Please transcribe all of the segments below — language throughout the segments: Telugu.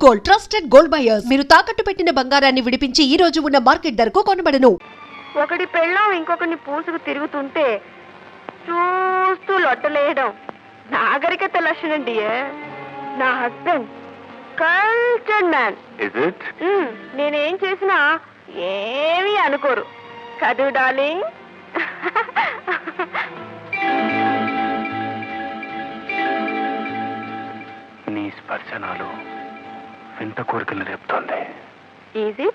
Gold, trusted gold buyers. మీరు తాకట్టు పెట్టిన బంగారాన్ని విడిపించి ఈ రోజు ఉన్న మార్కెట్ ధరకు కొనబడను. ఒకటి పెళ్ళం ఇంకొకరిని పూసుకు తిరుగుతుంటే చూస్తూ లొట్టలేయడం నాగరికత లక్షణం డియర్. నా హస్బెండ్ కల్చర్డ్ మ్యాన్. నేనేం చేసినా ఏమీ అనుకోరు కదూ డార్లింగ్. నీ స్పర్శనాలు వింత కోరికలు రేపుతోంది. ఈజీ.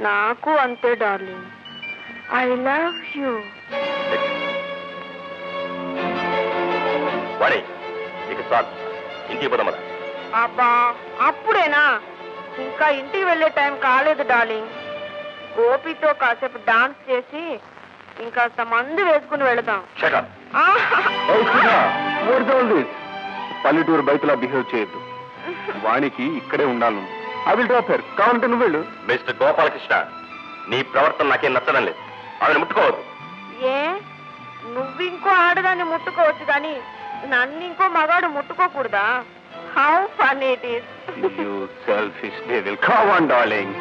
నాకు అంతే డార్లింగ్. I love you. ఇంటికి పోదామా? అబ్బా అప్పుడేనా? ఇంకా ఇంటికి వెళ్ళే టైం కాలేదు డార్లింగ్. గోపితో కాసేపు డాన్స్ చేసి ఇంకాస్త మందు వేసుకుని వెళదాం. పల్లెటూరు బయటలా బిహేవ్ చేయొద్దు. వానికి ఇక్కడే ఉండాలి. I will drop her. కావాలంటే నువ్వు వెళ్ళు. మిస్టర్ గోపాలకృష్ణ, నీ ప్రవర్తన నాకేం నచ్చడం లేదు. ఆమెను ముట్టుకోవద్దు. ఏ నువ్వు ఇంకో ఆడదాన్ని ముట్టుకోవచ్చు కానీ నన్ను ఇంకో మగాడు ముట్టుకోకూడదా? How fun it is. You selfish devil. Come on darling.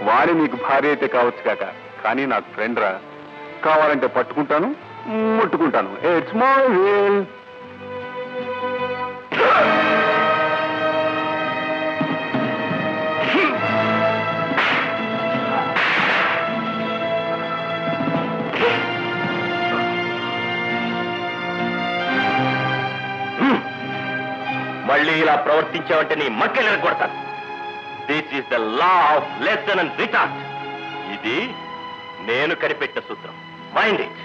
Vani నీకు భార్య అయితే కావచ్చు కాక, కానీ నాకు ఫ్రెండ్ రా. కావాలంటే పట్టుకుంటాను, ముట్టుకుంటాను. It's my will. మళ్ళీ ఇలా ప్రవర్తించావంటే నీ మక్కెలను కొడతాను. This is the law of lesson and retort. ఇది నేను కనిపెట్టిన సూత్రం. Mind it.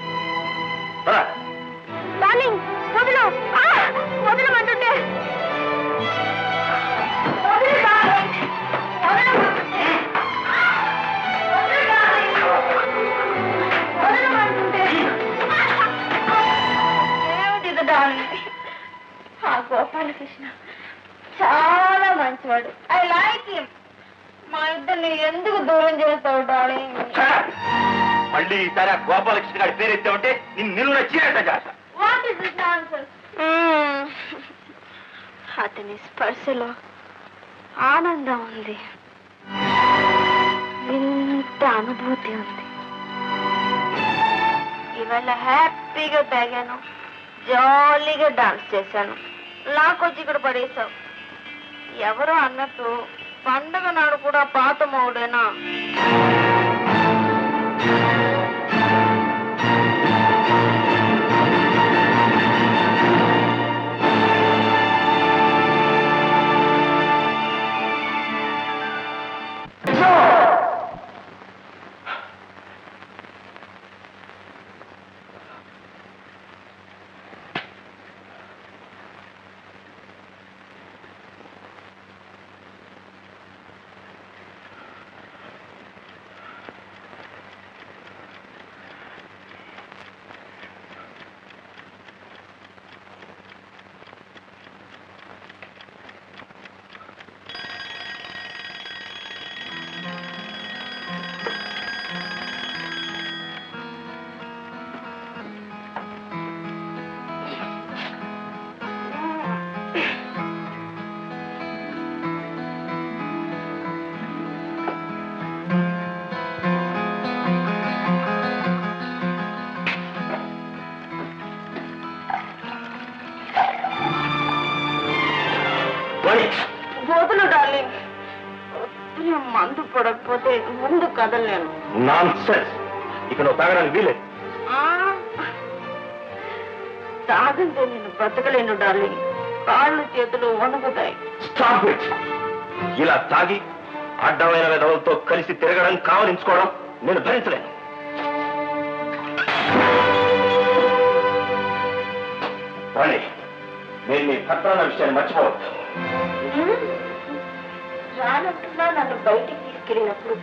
డార్లింగ్ వదులు. వదలమంటుంటే ఏమిటి డార్లింగ్? ఆ గోపాలకృష్ణ చాలా మంచివాడు. I like him. మా ఇద్దరిని ఎందుకు దూరం చేస్తావు డార్లింగ్? మళ్ళీ ఈసారి ఆ గోపాలకృష్ణ గారి పేరు ఎత్తామంటే నిన్ను చీరేట చేస్తా. What is this nonsense? అతని స్పర్శలో ఆనందం ఉంది, వింత అనుభూతి ఉంది. ఇవాళ హ్యాపీగా తాగాను, జాలీగా డాన్స్ చేశాను. లాకొచ్చి ఇక్కడ పడేశావు. ఎవరో అన్నట్టు పండగ నాడు కూడా పాత మౌడేనా? వదులు డార్లింగ్. మందు పడకపోతే ముందు కదలలేను. ఇక నువ్వు తాగడానికి వీలేదు. తాగంటే నేను బ్రతకలేను డార్లింగ్. కాళ్ళు చేతులు వణుకుతాయి. ఇలా తాగి అడ్డమైన విధవులతో కలిసి తిరగడం, కావలించుకోవడం నేను భరించలేను. నేను నీ భర్త విషయాన్ని మర్చిపోవచ్చు. రానంటున్నా నన్ను బయటికి తీసుకెళ్ళినప్పుడు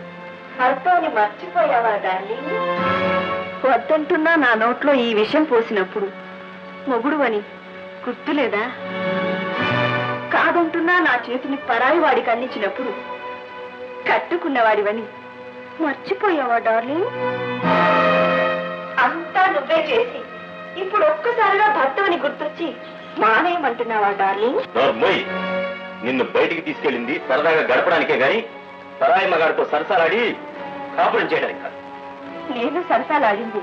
భర్తని మర్చిపోయావా డార్లింగ్? వద్దంటున్నా నా నోట్లో ఈ విషయం పోసినప్పుడు మొగుడు అని గుర్తులేదా? కాదంటున్నా నా చేతిని పరాయి వాడికి అందించినప్పుడు కట్టుకున్నవాడివని మర్చిపోయావా డార్లింగ్? అంతా నువ్వే చేసి ఇప్పుడు ఒక్కసారిగా భర్తవని గుర్తొచ్చి మానేయమంటున్నావా డార్లింగ్? నోర్మోయ్, నిన్ను బయటికి తీసుకెళ్ళింది సరదాగా గడపడానికే గాని సరాయి మగాడితో సరసాలాడి కాపురం చేయడానికి కాదు. నేను సరసాలాడింది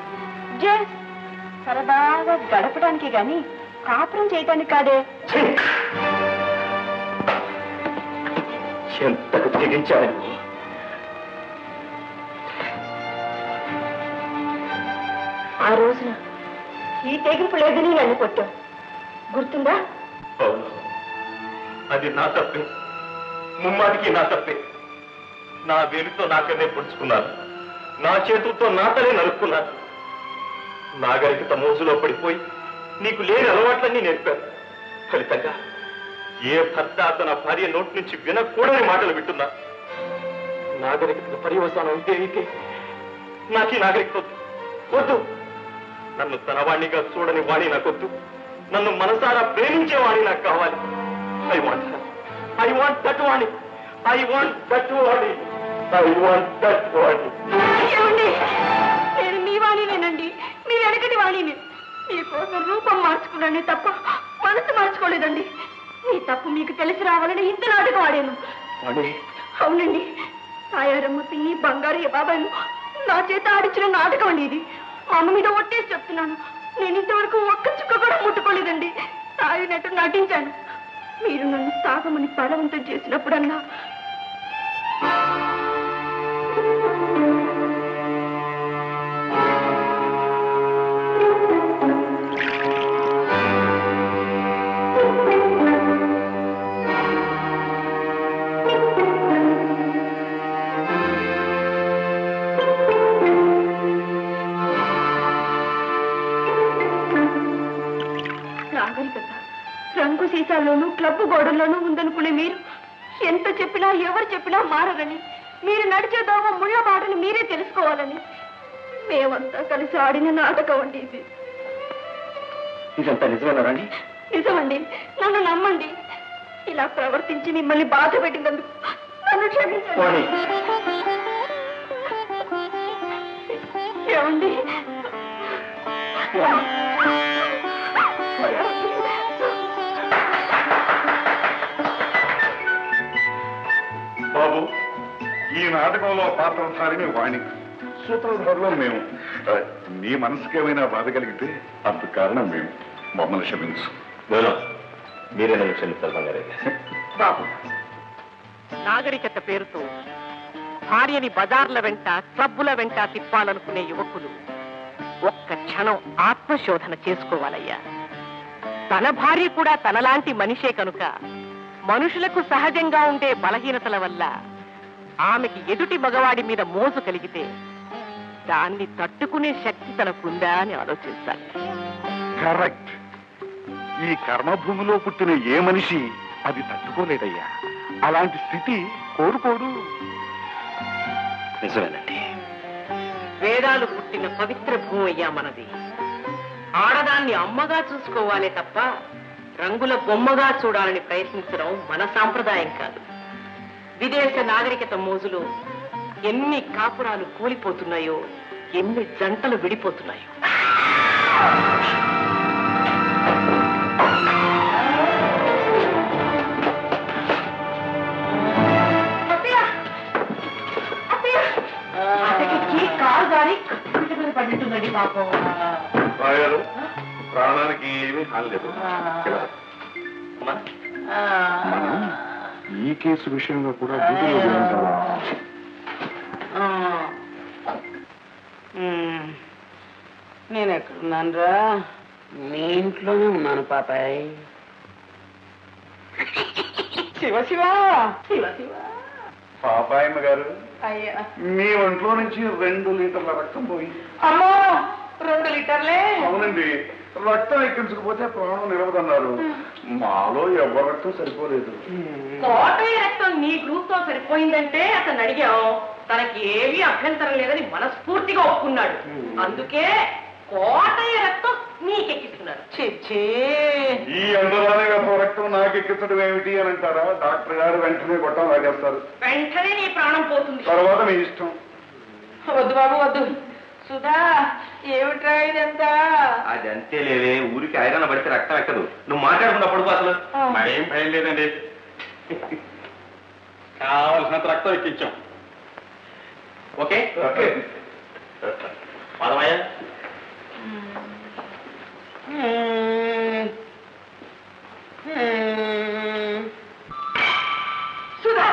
జస్ట్ సరదాగా గడపడానికి గాని కాపురం చేయటానికి కాదే. ఎంతకు తెగించావని. ఆ రోజున ఈ తెగింపు లేదని నన్ను కొట్టావు, గుర్తుందా? అవును, అది నా తప్పే, ముమ్మాటికి నా తప్పే. నా వేలితో నాకనే పొడుచుకున్నాను, నా చేతులతో నాతనే నరుక్కున్నాను. నాగరికత మోజులో పడిపోయి నీకు లేని అలవాట్లన్నీ నేర్పాను. ఫలితంగా ఏ భర్త తన భార్య నోటి నుంచి వినకూడని మాటలు వింటున్నా. నాగరికత పర్యవసానం ఇదే. నాకీ నాగరికత వద్దు. నన్ను తన వాణిగా చూడని వాణి నాకొద్దు. నన్ను మనసారా ప్రేమించే వాణి నాకు కావాలి. I want that Vani. I want that Vani. I want that Vani. నేను మీ వాణినేనండి, మీ వెనకటి వాణిని. మీకోసం రూపం మార్చుకున్నానే తప్ప మనసు మార్చుకోలేదండి. మీ తప్పు మీకు తెలిసి రావాలని ఇంత నాటకం ఆడాను. అవునండి, తాయారమ్మ పిన్ని బంగారు బాబాను నా చేత ఆడించిన నాటకం అండి ఇది. మా అమ్మ మీద ఒట్టేసి చెప్తున్నాను, నేను ఇంతవరకు ఒక్క చుక్క కూడా ముట్టుకోలేదండి. తాగినట్టు నటించాను. మీరు నన్ను తాగమని బలవంతం చేసినప్పుడన్నా నాగరికత రంగు సీసాల్లోనూ క్లబ్ గోడల్లోనూ ఉందనుకునే మీరు ఎంత చెప్పినా ఎవరు చెప్పినా మారదని, మీరు నడిచే దోవ ముళ్ళ బాటని మీరే తెలుసుకోవాలని మేమంతా కలిసి ఆడిన నాటకం అండి ఇది. ఇదంతా నిజమేనా రాణి? నిజమండి, నన్ను నమ్మండి. ఇలా ప్రవర్తించి మిమ్మల్ని బాధ పెట్టినందుకు నన్ను క్షమించండి. ఏమండి? బాబు, ఈ నాటకంలో పాత్రధారిని వాణి, సూత్రధారులో మేము. నీ మనసుకేమైనా బాధ కలిగితే అందుకు కారణం మేము. మమ్మల్ని క్షమించు. మీరే నన్ను క్షమించాలి బంగారే. బాబు, నాగరికత పేరుతో భార్యని బజార్ల వెంట క్లబ్బుల వెంట తిప్పాలనుకునే యువకులు ఒక్క క్షణం ఆత్మశోధన చేసుకోవాలయ్యా. తన భార్య కూడా తనలాంటి మనిషే కనుక మనుషులకు సహజంగా ఉండే బలహీనతల వల్ల ఆమెకి ఎదుటి మగవాడి మీద మోజు కలిగితే దాన్ని తట్టుకునే శక్తి తనకుందా అని ఆలోచించాలి. కరెక్ట్. ఈ కర్మభూమిలో పుట్టిన ఏ మనిషి అది తట్టుకోలేదయ్యా. అలాంటి స్థితి కోరుకోడు. నిజమేనండి. వేదాలు పుట్టిన పవిత్ర భూమి అయ్యా మనది. ఆడదాన్ని అమ్మగా చూసుకోవాలే తప్ప రంగుల బొమ్మగా చూడాలని ప్రయత్నించడం మన సాంప్రదాయం కాదు. విదేశ నాగరికత మోజులో ఎన్ని కాపురాలు కూలిపోతున్నాయో, ఎన్ని జంటలు విడిపోతున్నాయో. కారు గారి పడినట్టుందండి పాపం. ప్రాణానికి ఏమీ హాని లేదు. మనం ఈ కేసు విషయంలో కూడా నేను ఎక్కడున్నాను రా? మీ ఇంట్లోనే ఉన్నాను పాపాయ్. శివ శివ శివ శివ. పాపాయమ్మ గారు, అయ్యా మీ ఒంట్లో నుంచి 2 లీటర్ల రక్తం పోయింది. అమ్మో, 2 లీటర్లే? అవునండి. రక్తం ఎక్కించకపోతే ప్రాణం నిలవదన్నారు. మాలో ఎవరి రక్తం సరిపోలేదు. కోటయ్య రక్తం నీ గ్రూప్ తో సరిపోయిందంటే అతను అడిగాం. తనకి ఏమీ అభ్యంతరం లేదని మనస్ఫూర్తిగా ఒప్పుకున్నాడు. అందుకే కోటయ్య రక్తం నీకెక్కిస్తున్నారు. ఈ అందరానే రక్తం నాకు ఎక్కించడం ఏమిటి అని అంటారా? డాక్టర్ గారు వెంటనే గొట్టం లాగేస్తారు. వెంటనే నీ ప్రాణం పోతుంది. తర్వాత మీ ఇష్టం. వద్దు బాబు వద్దు. సుధా ఏమిట్రా ఇదంతా? అది అంతే లేవే, ఊరికి ఐరన్ పడితే రక్తం ఎక్కదు. నువ్వు మాట్లాడకుండా పడుకో. అసలు మరేం భయం లేదండి, కావలసినంత రక్తం ఎక్కించాం. ఓకే ఓకే పదమయ్యా. సుధా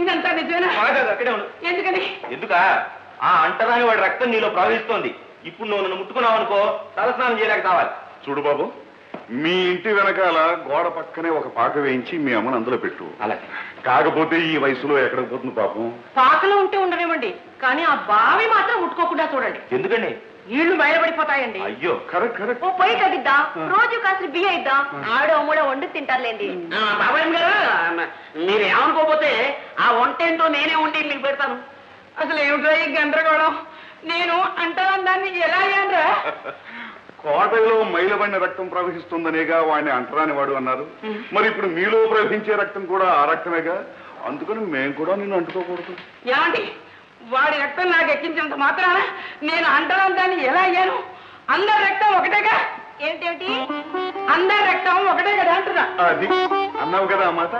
ఇదంతా నిజమేనా? అక్కడే ఉండు. ఎందుకని? ఎందుకా? ఆ అంటరాని వాడి రక్తం నీలో ప్రవహిస్తోంది. ఇప్పుడు నువ్వు నన్ను ముట్టుకున్నావు అనుకో, తలస్నానం చేయలేక కావాలి. చూడు బాబు, మీ ఇంటి వెనకాల గోడ పక్కనే ఒక పాక వేయించి మీ అమ్మను అందులో పెట్టు. అలాగే. కాకపోతే ఈ వయసులో ఎక్కడికి పోతుంది పాపం. పాకలో ఉంటే ఉండనివ్వండి, కానీ ఆ బావి మాత్రం ముట్టుకోకుండా చూడండి. ఎందుకండి? నీళ్లు బయటపడిపోతాయండి. అయ్యో కరెక్ట్ కరెక్ట్. ఓ పొయ్యి కదిద్దాం, రోజు కాసిన బియ్యం ఇద్దాం, ఆవిడ అమ్ముడ వండు తింటారులేండి. బాబాయ్ గారు, మీరు ఏమనుకోపోతే ఆ వంట ఏంటో నేనే వండి మీకు పెడతాను. అసలు ఏమిటో ఈ గందరగోళం? నేను అంటాను దాన్ని ఎలా అయ్యానరా? కోటలో మైలబడిన రక్తం ప్రవహిస్తుందనేగా వాడిని అంటరాని వాడు అన్నారు. మరి ఇప్పుడు మీలో ప్రవహించే రక్తం కూడా ఆ రక్తమేగా, అందుకని మేము కూడా నిన్ను అంటుకోకూడదు. ఏమండి, వాడి రక్తం నాకు ఎక్కించినంత మాత్రాన నేను అంటాను దాన్ని ఎలా అయ్యాను? అందరి రక్తం ఒకటేగా. ఏమిటేమిటి? అందరి రక్తం ఒకటే కదా అంటున్నా. అది అన్నావు కదా ఆ మాట.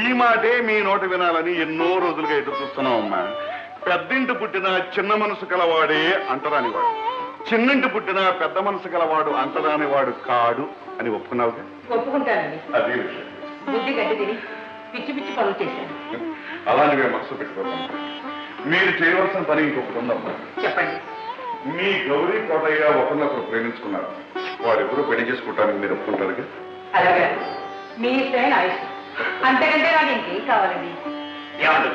ఈ మాటే మీ నోట వినాలని ఎన్నో రోజులుగా ఎదురు చూస్తున్నాం అమ్మా. పెద్దింటి పుట్టిన చిన్న మనసు కలవాడే అంటరానివాడు, చిన్నింటి పుట్టిన పెద్ద మనసు గలవాడు అంటరానివాడు కాడు అని ఒప్పుకున్నావుగా. ఒప్పుకుంటానండి. అదే విషయం. బుద్ధి గడ్డి తిని పిచ్చి పిచ్చి పనులు చేశాను. అలాంటివే మనసు పెట్టుకోతాం. మీరు చేయవలసిన పని ఇంకొకటి ఉందమ్మా. చెప్పండి. మీ గౌరీ కోటయ్య ఒకరినొకరు ప్రేమించుకున్నారు. వారెవరూ పెళ్లి చేసుకోవటానికి మీరు ఒప్పుకుంటారుగా. అలాగే, మీ ఇష్టమే నా ఇష్టం. అంతకంటే నాకు ఇంకేం కావాలండి? ఏమండి,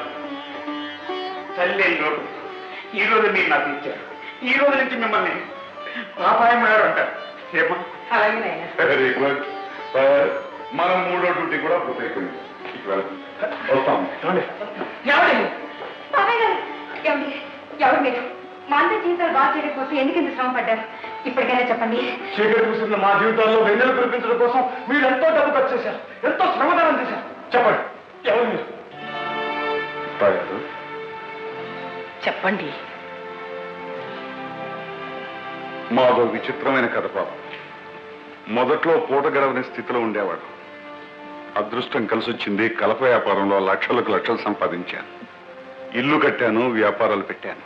తల్లి నోటు ఈ రోజు మీరు నాకు ఇచ్చారు, ఈ రోజు నుంచి మిమ్మల్ని పాపాయం అంటారు. ఏమా? అలాగే నాయనా. Very good. మనం మూడో డ్యూటీ కూడా పూర్తయిపోయింది. వస్తాం. ఏమండి? బాబాయ్ గారు, ఏమండి? ఎవరు మీరు? మా అందరి జీవితాలు బాగా చేయడం కోసం ఎందుకు ఇంత శ్రమ పడ్డారు? ఇప్పటికైనా చెప్పండి. చీకటి చూసిన మా జీవితాల్లో వెన్నెలు కురిపించడం కోసం మీరు ఎంతో డబ్బు ఖర్చు చేశారు, ఎంతో శ్రమదానం చేశారు. చెప్పండి, ఎవరు మీరు? చెప్పండి. మాదో విచిత్రమైన కథ పాపం. మొదట్లో పూట గడవని స్థితిలో ఉండేవాడు. అదృష్టం కలిసొచ్చింది. కలప వ్యాపారంలో లక్షలకు లక్షలు సంపాదించాను. ఇల్లు కట్టాను, వ్యాపారాలు పెట్టాను.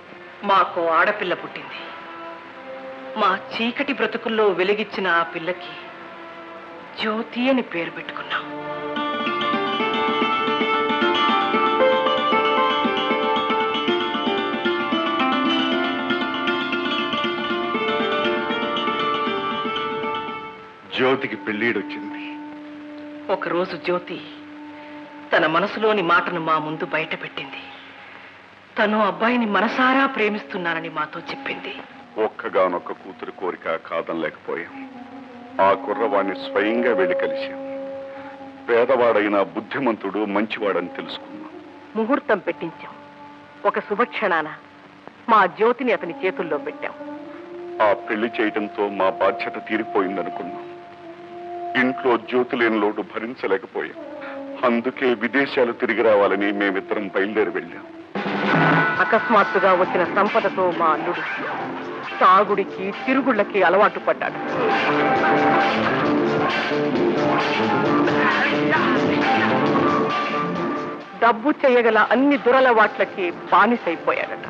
మాకు ఆడపిల్ల పుట్టింది. మా చీకటి బ్రతుకుల్లో వెలిగిచ్చిన ఆ పిల్లకి జ్యోతి అని పేరు పెట్టుకున్నాం. జ్యోతికి పెళ్ళీడొచ్చింది. ఒకరోజు జ్యోతి తన మనసులోని మాటను మా ముందు బయట పెట్టింది. తను అబ్బాయిని మనసారా ప్రేమిస్తున్నానని మాతో చెప్పింది. ఒక్కగానొక్క కూతురు కోరిక కాదనలేకపోయాం. ఆ కుర్రవాణ్ణి స్వయంగా వెళ్ళి కలిశాం. పేదవాడైన బుద్ధిమంతుడు, మంచివాడని తెలుసుకున్నాం. ముహూర్తం పెట్టించాం. ఒక శుభక్షణాన మా జ్యోతిని అతని చేతుల్లో పెట్టాం. ఆ పెళ్లి చేయడంతో మా బాధ్యత తీరిపోయిందనుకున్నాం. ఇంట్లో జ్యోతి లేని లోటు భరించలేకపోయాం. అందుకే విదేశాలు తిరిగి రావాలని మేమిద్దరం బయలుదేరి వెళ్ళాం. అకస్మాత్తుగా వచ్చిన సంపదతో మా అల్లుడు తాగుడికి, తిరుగుళ్ళకి అలవాటు పడ్డాడు. డబ్బు చేయగల అన్ని దురలవాట్లకి బానిసైపోయాడట.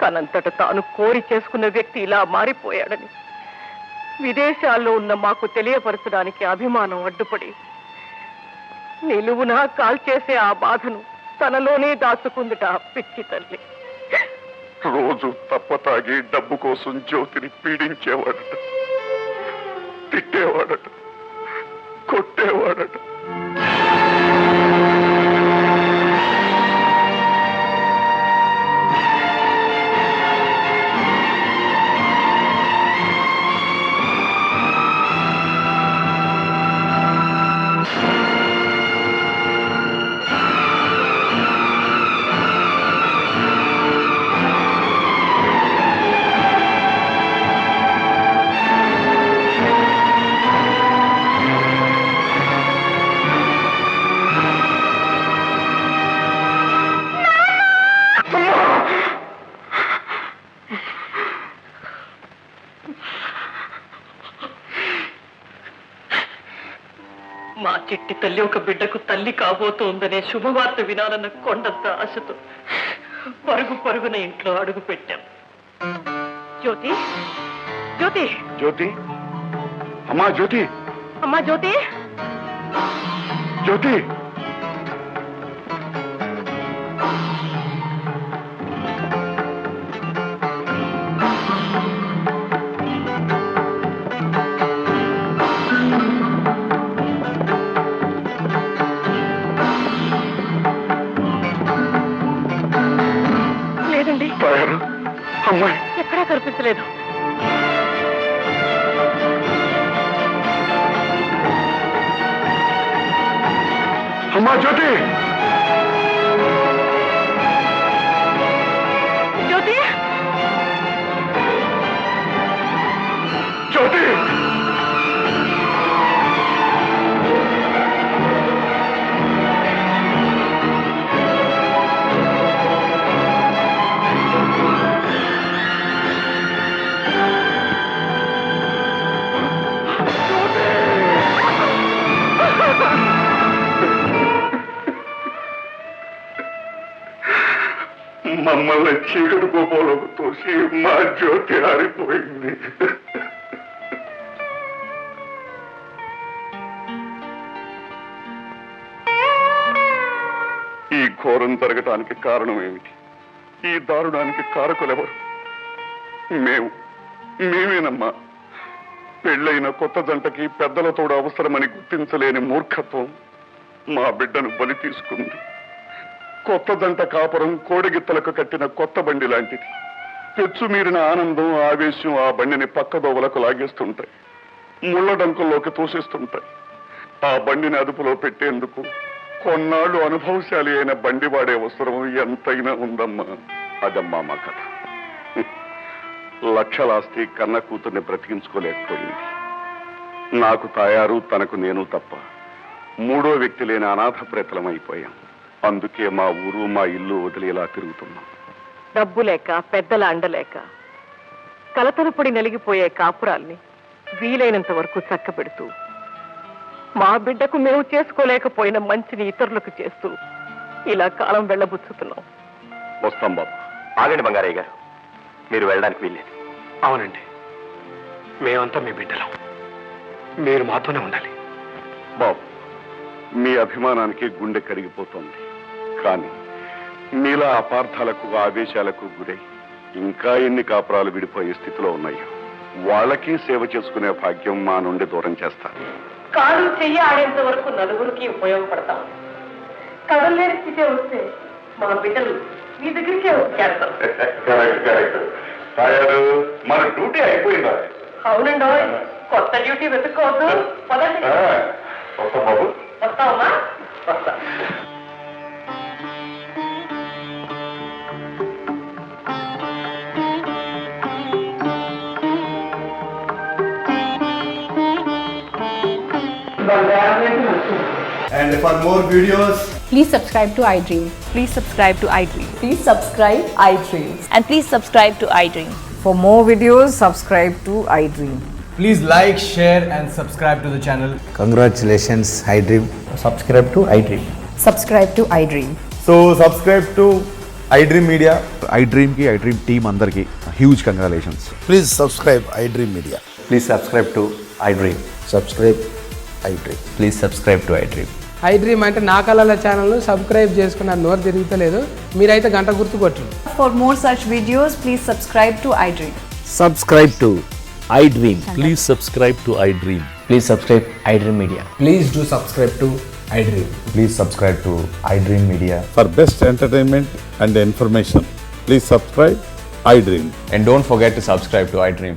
తనంతట తాను కోరి చేసుకున్న వ్యక్తి ఇలా మారిపోయాడని విదేశాల్లో ఉన్న మాకు తెలియపరచడానికి అభిమానం అడ్డుపడి నిలువునా కాల్చేసే ఆ బాధను తనలోనే దాచుకుందుట పిచ్చి తల్లి. రోజు తప్పతాగి డబ్బు కోసం జ్యోతిని పీడించేవాడట, తిట్టేవాడట, కొట్టేవాడట. పుట్టి తల్లి ఒక బిడ్డకు తల్లి కాబోతోందనే శుభవార్త వినాలన్న కొండంత ఆశతో పరుగు పరుగున ఇంట్లో అడుగు పెట్టాం. జ్యోతి, జ్యోతి, జ్యోతి, అమ్మా జ్యోతి, అమ్మా జ్యోతి, జ్యోతి. లేదండి, అమ్మాయి ఎక్కడా కనిపించలేదు. అమ్మా జ్యోతి, జ్యోతి, జ్యోతి. మమ్మల్ని చీకటి కోపంలోకి తోసి మా జ్యోతి ఆరిపోయింది. ఈ ఘోరం జరగటానికి కారణం ఏమిటి? ఈ దారుణానికి కారకులెవరు? మేమేనమ్మా. పెళ్ళైన కొత్త జంటకి పెద్దల తోడు అవసరమని గుర్తించలేని మూర్ఖత్వం మా బిడ్డను బలి తీసుకుంది. కొత్త జంట కాపురం కోడిగిత్తలకు కట్టిన కొత్త బండి లాంటిది. పెచ్చు మీరిన ఆనందం, ఆవేశం ఆ బండిని పక్కదోవలకు లాగేస్తుంటాయి, ముళ్ళ డంకుల్లోకి తోసేస్తుంటాయి. ఆ బండిని అదుపులో పెట్టేందుకు కొన్నాళ్ళు అనుభవశాలి అయిన బండి వాడే అవసరం ఎంతైనా ఉందమ్మా. అదమ్మా మా కథ. లక్షలాస్తి కన్న కూతుర్ని బ్రతికించుకోలేకపోయింది. నాకు తాయారు, తనకు నేను తప్ప మూడో వ్యక్తి లేని అనాథ ప్రేతలమైపోయాం. అందుకే మా ఊరు, మా ఇల్లు వదిలి ఇలా తిరుగుతున్నాం. డబ్బు లేక, పెద్దల అండలేక కలతలపడి నలిగిపోయే కాపురాల్ని వీలైనంత వరకు చక్కబెడుతూ, మా బిడ్డకు మేము చేసుకోలేకపోయిన మంచిని ఇతరులకు చేస్తూ ఇలా కాలం వెళ్ళబుచ్చుతున్నాం. వస్తాం బాబు. ఆగండి బంగారయ్య గారు, మీరు వెళ్ళడానికి వీల్లేదు. అవునండి, మేమంతా మీ బిడ్డలం. మీరు మాతోనే ఉండాలి. బాబు, మీ అభిమానానికి గుండె కరిగిపోతోంది. కానీ మీలా అపార్థాలకు, ఆవేశాలకు గురై ఇంకా ఎన్ని కాపురాలు విడిపోయే స్థితిలో ఉన్నాయో వాళ్ళకి సేవ చేసుకునే భాగ్యం మా నుండి దూరం చేస్తారు. కాలు చెయ్యి ఆడేంత వరకు నలుగురికి ఉపయోగపడతాం. కదలేని స్థితి వస్తే మా బిడ్డలు మీ దగ్గరికే వచ్చేస్తాం. మన డ్యూటీ అయిపోయిందా? అవునండి, కొత్త డ్యూటీ వెతుక్కోవద్దు. పదండి. బాబు, వస్తావమ్మా? వస్తా. And for more videos, Please subscribe to iDream. Please subscribe to iDream. Please subscribe iDream. And please subscribe to iDream. For more videos, subscribe to iDream. please like, share and subscribe to the channel. Congratulations, iDream. Subscribe to iDream. Subscribe to iDream. So subscribe to iDream Media. iDream ki iDream team andarki huge congratulations. Please subscribe iDream Media. Please subscribe to iDream. Subscribe iDream. Please subscribe to iDream. iDream అంటే నా కళల ఛానల్ సబ్స్క్రైబ్ చేసుకున్న నోరు తిరుగుతలేదు. మీరైతే గంట గుర్తు కొట్టండి. For more such videos, please subscribe to iDream. Subscribe to iDream. Please subscribe to iDream. Please subscribe iDream Media. Please do subscribe to iDream. Please subscribe to iDream Media. For best entertainment and information, please subscribe iDream. And don't forget to subscribe to iDream.